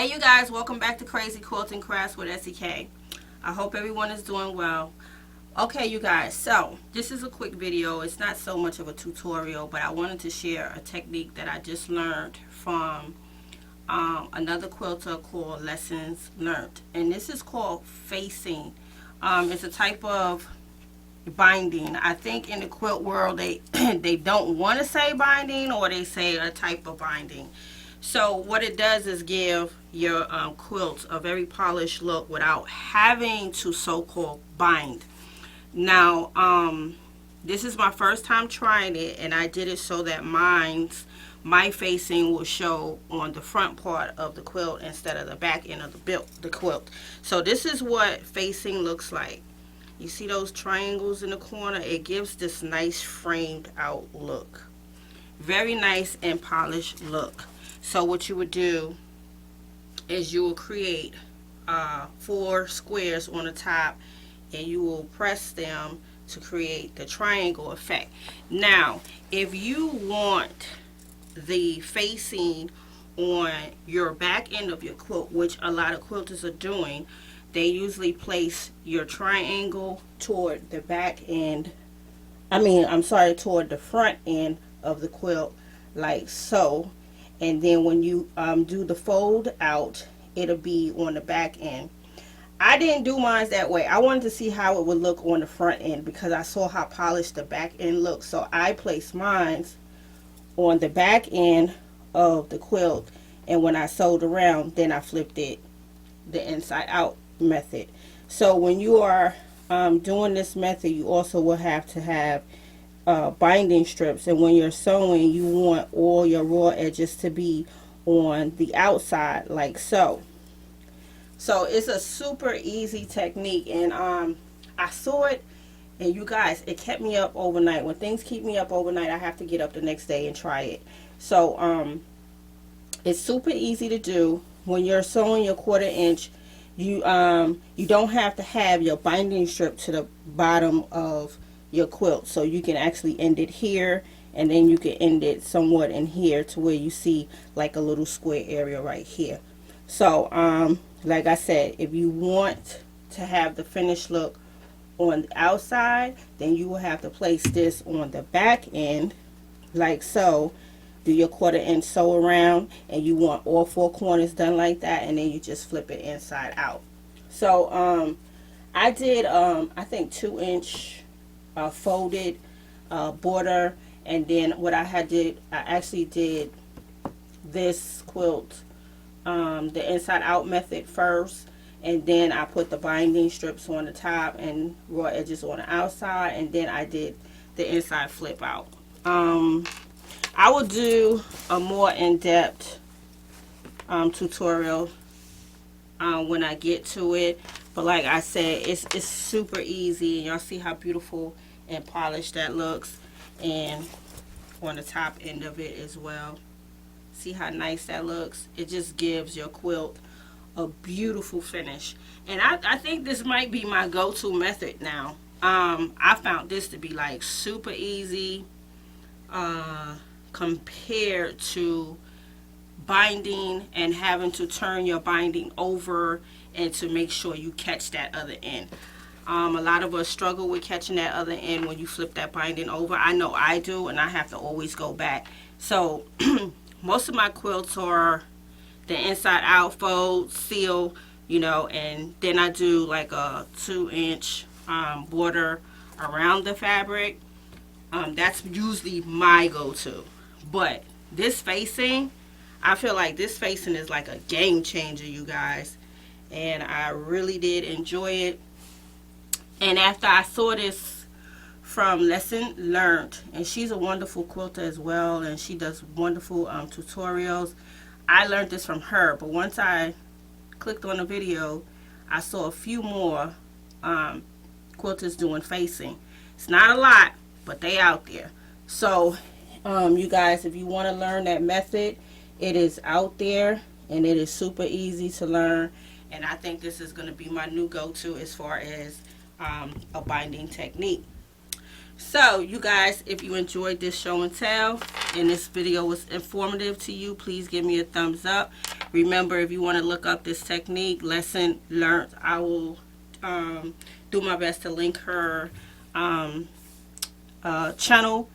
Hey you guys, welcome back to Crazy Quilting Crafts with SEK. I hope everyone is doing well. Okay you guys, so this is a quick video. It's not so much of a tutorial, but I wanted to share a technique that I just learned from another quilter called LessonsLearnt. And this is called facing. It's a type of binding. I think in the quilt world they they don't want to say binding, or they say a type of binding. So what it does is give your quilt a very polished look without having to so-called bind. Now this is my first time trying it, and I did it so that my facing will show on the front part of the quilt instead of the back end of the quilt. So this is what facing looks like. You see those triangles in the corner? It gives this nice framed out look. Very nice and polished look. So what you would do is you will create 4 squares on the top, and you will press them to create the triangle effect. Now, if you want the facing on your back end of your quilt, which a lot of quilters are doing, they usually place your triangle toward the back end. Toward the front end of the quilt, like so. And then when you do the fold out, it'll be on the back end. I didn't do mine that way. I wanted to see how it would look on the front end because I saw how polished the back end looks. So I placed mine on the back end of the quilt, and when I sewed around, then I flipped it the inside out method. So when you are doing this method, you also will have to have binding strips, and when you're sewing, you want all your raw edges to be on the outside, like so. So it's a super easy technique, and I saw it, and you guys, it kept me up overnight. When things keep me up overnight, I have to get up the next day and try it. So it's super easy to do. When you're sewing your 1/4 inch, you don't have to have your binding strip to the bottom of your quilt, so you can actually end it here, and then you can end it somewhat in here to where you see like a little square area right here. So like I said, if you want to have the finished look on the outside, then you will have to place this on the back end, like so. Do your 1/4 inch sew around, and you want all 4 corners done like that, and then you just flip it inside out. So I did I think 2 inch folded border, and then what I actually did this quilt the inside out method first, and then I put the binding strips on the top and raw edges on the outside, and then I did the inside flip out. I will do a more in-depth tutorial when I get to it, but like I said, it's super easy, and y'all see how beautiful and polished that looks, and on the top end of it as well. See how nice that looks? It just gives your quilt a beautiful finish, and I think this might be my go-to method now. I found this to be like super easy compared to binding and having to turn your binding over and to make sure you catch that other end. A lot of us struggle with catching that other end when you flip that binding over. I know I do, and I have to always go back. So most of my quilts are the inside out fold, seal, you know, and then I do like a 2 inch border around the fabric. That's usually my go-to. But this facing, I feel like this facing is like a game changer, you guys, and I really did enjoy it. And after I saw this from LessonsLearnt, and she's a wonderful quilter as well, and she does wonderful tutorials. I learned this from her, but once I clicked on the video, I saw a few more quilters doing facing. It's not a lot, but they out there. So you guys, if you want to learn that method, it is out there, and it is super easy to learn, and I think this is going to be my new go-to as far as a binding technique. So you guys, if you enjoyed this show and tell and this video was informative to you, please give me a thumbs up. Remember, if you want to look up this technique, Lesson Learnt, I will do my best to link her channel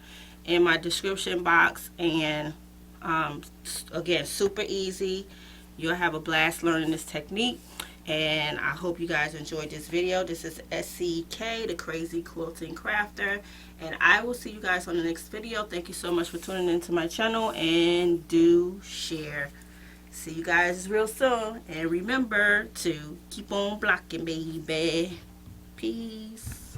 in my description box. And again, super easy. You'll have a blast learning this technique. And I hope you guys enjoyed this video. This is SCK, the Crazy Quilting Crafter. And I will see you guys on the next video. Thank you so much for tuning into my channel. And do share. See you guys real soon. And remember to keep on blocking, baby. Peace.